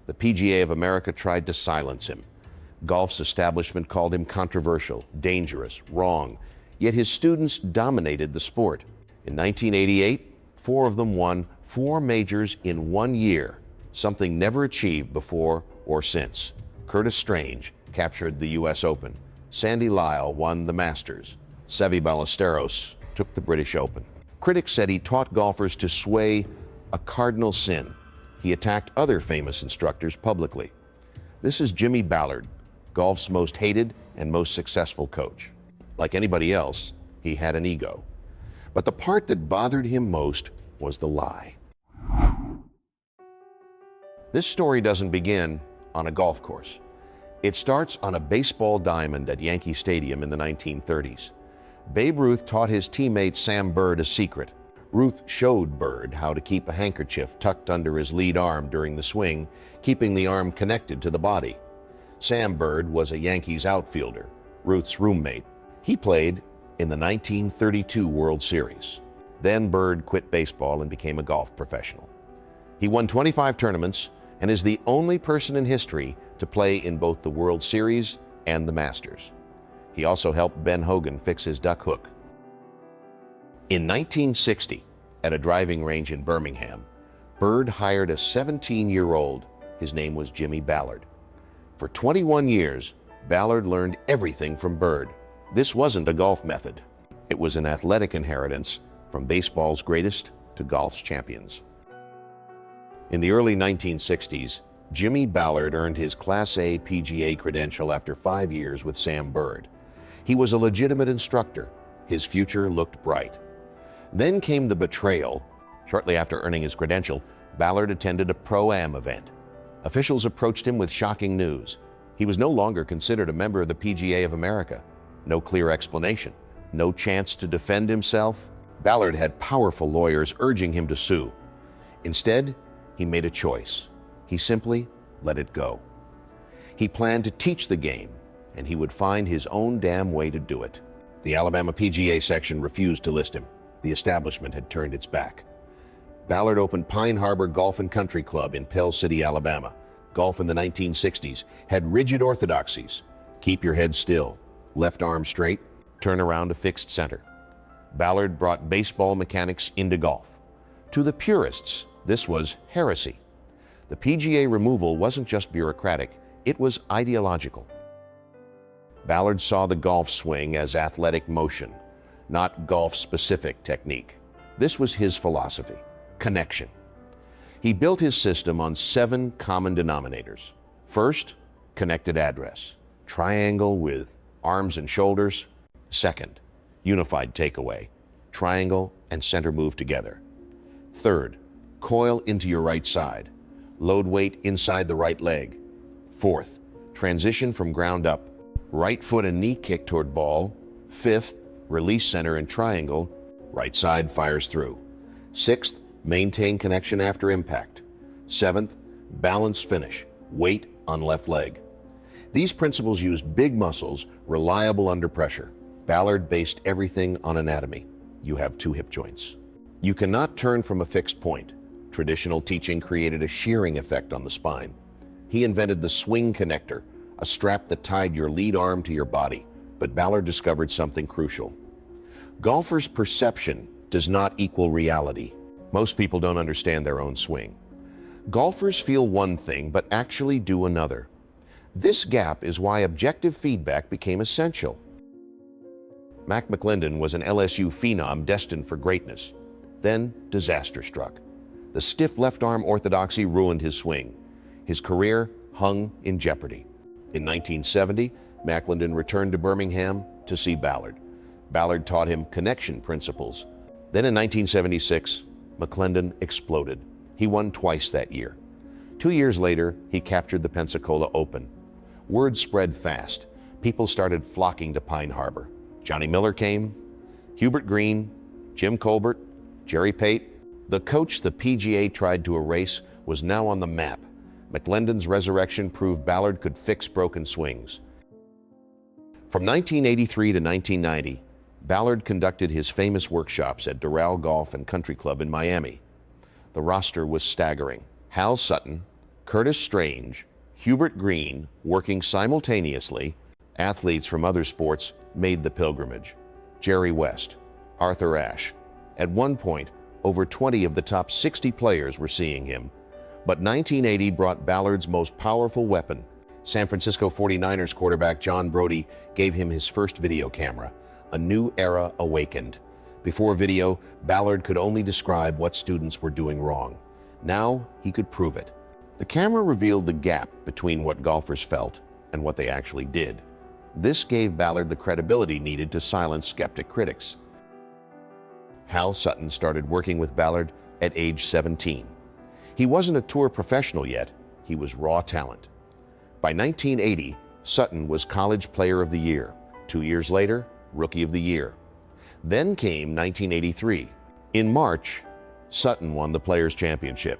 The PGA of America tried to silence him. Golf's establishment called him controversial, dangerous, wrong, yet his students dominated the sport. In 1988, 4 of them won 4 majors in 1 year, something never achieved before or since. Curtis Strange captured the U.S. Open. Sandy Lyle won the Masters. Seve Ballesteros took the British Open. Critics said he taught golfers to sway, a cardinal sin. He attacked other famous instructors publicly. This is Jimmy Ballard, golf's most hated and most successful coach. Like anybody else, he had an ego. But the part that bothered him most was the lie. This story doesn't begin on a golf course. It starts on a baseball diamond at Yankee Stadium in the 1930s. Babe Ruth taught his teammate Sam Bird a secret. Ruth showed Bird how to keep a handkerchief tucked under his lead arm during the swing, keeping the arm connected to the body. Sam Bird was a Yankees outfielder, Ruth's roommate. He played in the 1932 World Series. Then Bird quit baseball and became a golf professional. He won 25 tournaments and is the only person in history to play in both the World Series and the Masters. He also helped Ben Hogan fix his duck hook. In 1960, at a driving range in Birmingham, Bird hired a 17-year-old. His name was Jimmy Ballard. For 21 years, Ballard learned everything from Bird. This wasn't a golf method. It was an athletic inheritance from baseball's greatest to golf's champions. In the early 1960s, Jimmy Ballard earned his Class A PGA credential after 5 years with Sam Bird. He was a legitimate instructor. His future looked bright. Then came the betrayal. Shortly after earning his credential, Ballard attended a Pro-Am event. Officials approached him with shocking news. He was no longer considered a member of the PGA of America. No clear explanation, no chance to defend himself. Ballard had powerful lawyers urging him to sue. Instead, he made a choice. He simply let it go. He planned to teach the game, and he would find his own damn way to do it. The Alabama PGA section refused to list him. The establishment had turned its back. Ballard opened Pine Harbor Golf and Country Club in Pell City, Alabama. Golf in the 1960s had rigid orthodoxies. Keep your head still, left arm straight, turn around to fixed center. Ballard brought baseball mechanics into golf. To the purists, this was heresy. The PGA removal wasn't just bureaucratic, it was ideological. Ballard saw the golf swing as athletic motion, not golf-specific technique. This was his philosophy, connection. He built his system on 7 common denominators. First, connected address, triangle with arms and shoulders. Second, unified takeaway, triangle and center move together. Third, coil into your right side, load weight inside the right leg. Fourth, transition from ground up, right foot and knee kick toward ball. Fifth, release center and triangle, right side fires through. Sixth, maintain connection after impact. Seventh, balance finish, weight on left leg. These principles use big muscles, reliable under pressure. Ballard based everything on anatomy. You have 2 hip joints. You cannot turn from a fixed point. Traditional teaching created a shearing effect on the spine. He invented the swing connector, a strap that tied your lead arm to your body. But Ballard discovered something crucial. Golfers' perception does not equal reality. Most people don't understand their own swing. Golfers feel one thing but actually do another. This gap is why objective feedback became essential. Mac McClendon was an LSU phenom destined for greatness. Then disaster struck. The stiff left arm orthodoxy ruined his swing. His career hung in jeopardy. In 1970, McClendon returned to Birmingham to see Ballard. Ballard taught him connection principles. Then in 1976, McClendon exploded. He won twice that year. 2 years later, he captured the Pensacola Open. Word spread fast. People started flocking to Pine Harbor. Johnny Miller came, Hubert Green, Jim Colbert, Jerry Pate. The coach the PGA tried to erase was now on the map. McClendon's resurrection proved Ballard could fix broken swings. From 1983 to 1990, Ballard conducted his famous workshops at Doral Golf and Country Club in Miami. The roster was staggering. Hal Sutton, Curtis Strange, Hubert Green, working simultaneously, athletes from other sports made the pilgrimage. Jerry West, Arthur Ashe. At one point, over 20 of the top 60 players were seeing him. But 1980 brought Ballard's most powerful weapon. San Francisco 49ers quarterback John Brodie gave him his first video camera. A new era awakened. Before video, Ballard could only describe what students were doing wrong. Now he could prove it. The camera revealed the gap between what golfers felt and what they actually did. This gave Ballard the credibility needed to silence skeptic critics. Hal Sutton started working with Ballard at age 17. He wasn't a tour professional yet, he was raw talent. By 1980, Sutton was College Player of the Year. 2 years later, Rookie of the Year. Then came 1983. In March, Sutton won the Players' Championship.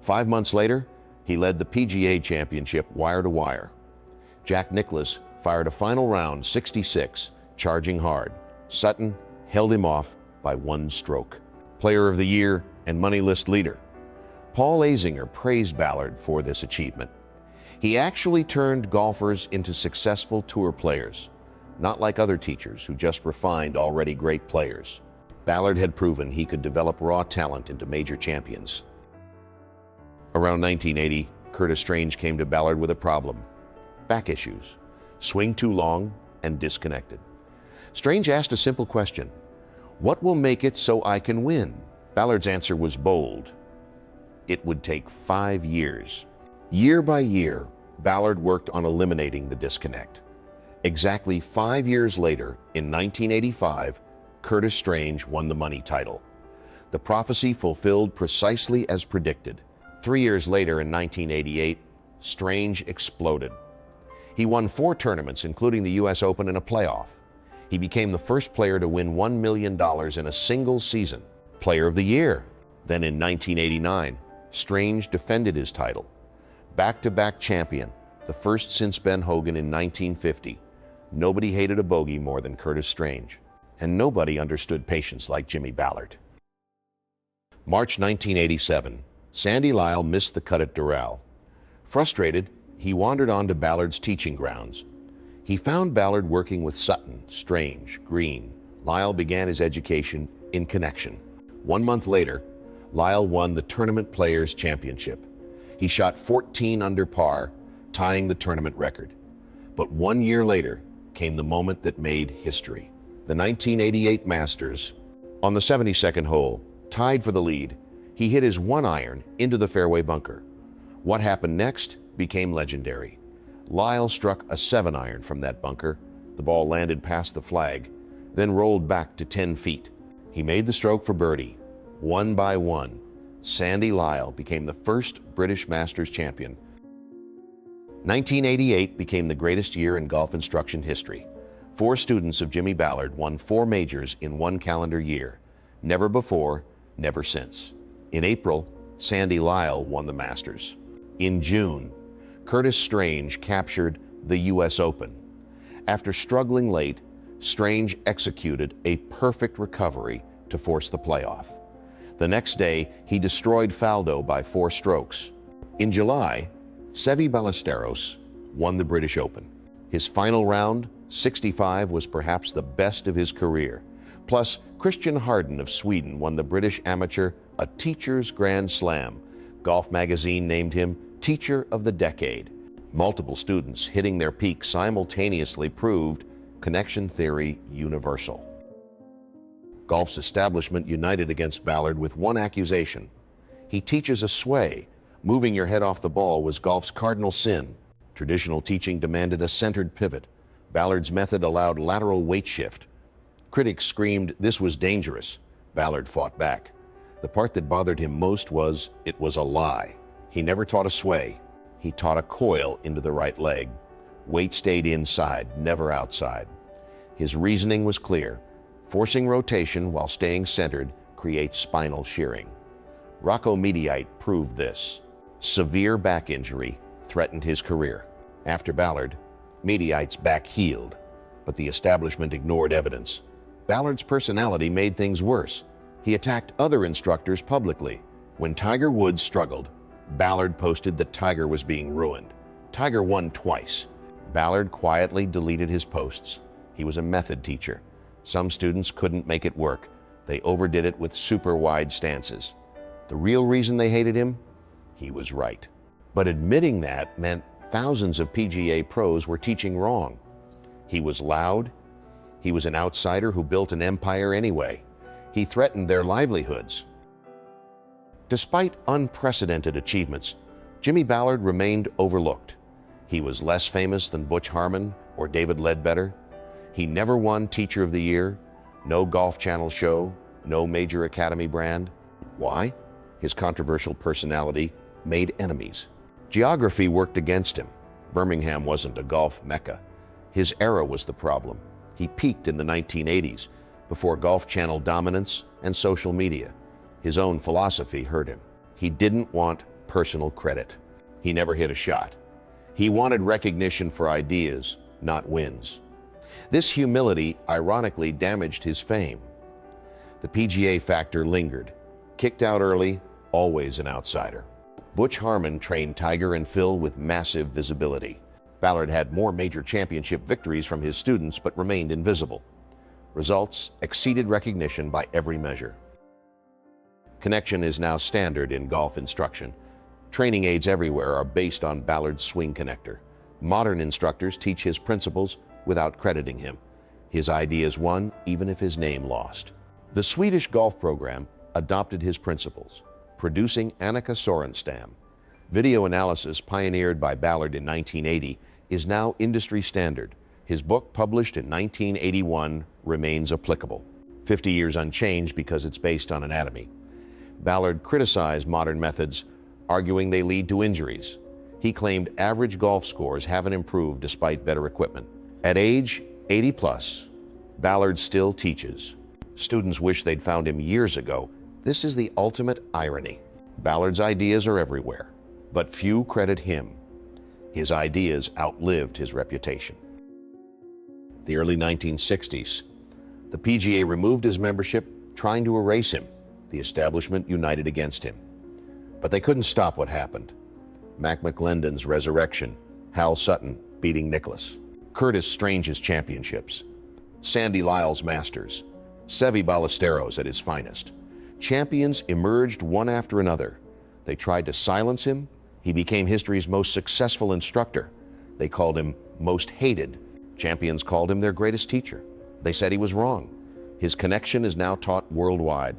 5 months later, he led the PGA Championship wire to wire. Jack Nicklaus fired a final round 66, charging hard. Sutton held him off by 1 stroke. Player of the Year and money list leader. Paul Azinger praised Ballard for this achievement. He actually turned golfers into successful tour players, not like other teachers who just refined already great players. Ballard had proven he could develop raw talent into major champions. Around 1980, Curtis Strange came to Ballard with a problem: back issues, swing too long, and disconnected. Strange asked a simple question: what will make it so I can win? Ballard's answer was bold. It would take 5 years. Year by year, Ballard worked on eliminating the disconnect. Exactly 5 years later, in 1985, Curtis Strange won the money title. The prophecy fulfilled precisely as predicted. 3 years later, in 1988, Strange exploded. He won 4 tournaments, including the U.S. Open and a playoff. He became the first player to win $1 million in a single season. Player of the Year. Then in 1989, Strange defended his title. Back-to-back champion, the first since Ben Hogan in 1950. Nobody hated a bogey more than Curtis Strange. And nobody understood patience like Jimmy Ballard. March 1987, Sandy Lyle missed the cut at Doral. Frustrated, he wandered on to Ballard's teaching grounds. He found Ballard working with Sutton, Strange, Green. Lyle began his education in connection. 1 month later, Lyle won the Tournament Players' Championship. He shot 14 under par, tying the tournament record. But 1 year later came the moment that made history. The 1988 Masters. On the 72nd hole, tied for the lead, he hit his 1-iron into the fairway bunker. What happened next became legendary. Lyle struck a 7-iron from that bunker. The ball landed past the flag, then rolled back to 10 feet. He made the stroke for birdie. 1 by 1, Sandy Lyle became the first British Masters champion. 1988 became the greatest year in golf instruction history. 4 students of Jimmy Ballard won 4 majors in 1 calendar year. Never before, never since. In April, Sandy Lyle won the Masters. In June, Curtis Strange captured the U.S. Open. After struggling late, Strange executed a perfect recovery to force the playoff. The next day, he destroyed Faldo by 4 strokes. In July, Seve Ballesteros won the British Open. His final round, 65, was perhaps the best of his career. Plus, Christian Harden of Sweden won the British Amateur a Teacher's Grand Slam. Golf Magazine named him Teacher of the Decade. Multiple students hitting their peak simultaneously proved connection theory universal. Golf's establishment united against Ballard with one accusation. He teaches a sway. Moving your head off the ball was golf's cardinal sin. Traditional teaching demanded a centered pivot. Ballard's method allowed lateral weight shift. Critics screamed this was dangerous. Ballard fought back. The part that bothered him most was it was a lie. He never taught a sway. He taught a coil into the right leg. Weight stayed inside, never outside. His reasoning was clear. Forcing rotation while staying centered creates spinal shearing. Rocco Mediate proved this. Severe back injury threatened his career. After Ballard, Mediate's back healed, but the establishment ignored evidence. Ballard's personality made things worse. He attacked other instructors publicly. When Tiger Woods struggled, Ballard posted that Tiger was being ruined. Tiger won twice. Ballard quietly deleted his posts. He was a method teacher. Some students couldn't make it work. They overdid it with super wide stances. The real reason they hated him? He was right. But admitting that meant thousands of PGA pros were teaching wrong. He was loud. He was an outsider who built an empire anyway. He threatened their livelihoods. Despite unprecedented achievements, Jimmy Ballard remained overlooked. He was less famous than Butch Harmon or David Ledbetter. He never won Teacher of the Year, no Golf Channel show, no major Academy brand. Why? His controversial personality made enemies. Geography worked against him. Birmingham wasn't a golf mecca. His era was the problem. He peaked in the 1980s, before Golf Channel dominance and social media. His own philosophy hurt him. He didn't want personal credit. He never hit a shot. He wanted recognition for ideas, not wins. This humility ironically damaged his fame. The PGA factor lingered. Kicked out early, always an outsider. Butch Harmon trained Tiger and Phil with massive visibility. Ballard had more major championship victories from his students but remained invisible. Results exceeded recognition by every measure. Connection is now standard in golf instruction. Training aids everywhere are based on Ballard's swing connector. Modern instructors teach his principles without crediting him. His ideas won even if his name lost. The Swedish golf program adopted his principles, producing Annika Sorenstam. Video analysis pioneered by Ballard in 1980 is now industry standard. His book, published in 1981, remains applicable. 50 years unchanged because it's based on anatomy. Ballard criticized modern methods, arguing they lead to injuries. He claimed average golf scores haven't improved despite better equipment. At age 80 plus, Ballard still teaches. Students wish they'd found him years ago. This is the ultimate irony. Ballard's ideas are everywhere, but few credit him. His ideas outlived his reputation. The early 1960s, the PGA removed his membership, trying to erase him. The establishment united against him. But they couldn't stop what happened. Mac McClendon's resurrection, Hal Sutton beating Nicklaus, Curtis Strange's championships, Sandy Lyle's Masters, Seve Ballesteros at his finest. Champions emerged one after another. They tried to silence him. He became history's most successful instructor. They called him most hated. Champions called him their greatest teacher. They said he was wrong. His connection is now taught worldwide.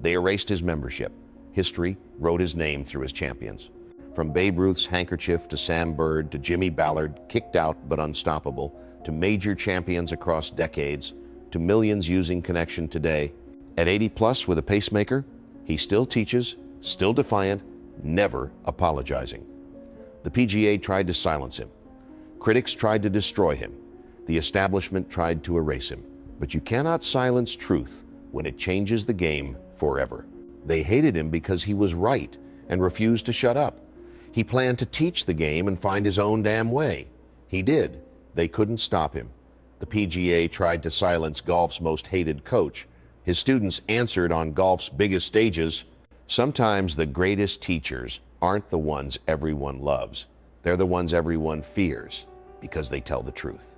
They erased his membership. History wrote his name through his champions. From Babe Ruth's handkerchief to Sam Bird to Jimmy Ballard, kicked out but unstoppable, to major champions across decades, to millions using connection today. At 80 plus with a pacemaker, he still teaches, still defiant, never apologizing. The PGA tried to silence him. Critics tried to destroy him. The establishment tried to erase him. But you cannot silence truth when it changes the game forever. They hated him because he was right and refused to shut up. He planned to teach the game and find his own damn way. He did. They couldn't stop him. The PGA tried to silence golf's most hated coach. His students answered on golf's biggest stages. Sometimes the greatest teachers aren't the ones everyone loves. They're the ones everyone fears because they tell the truth.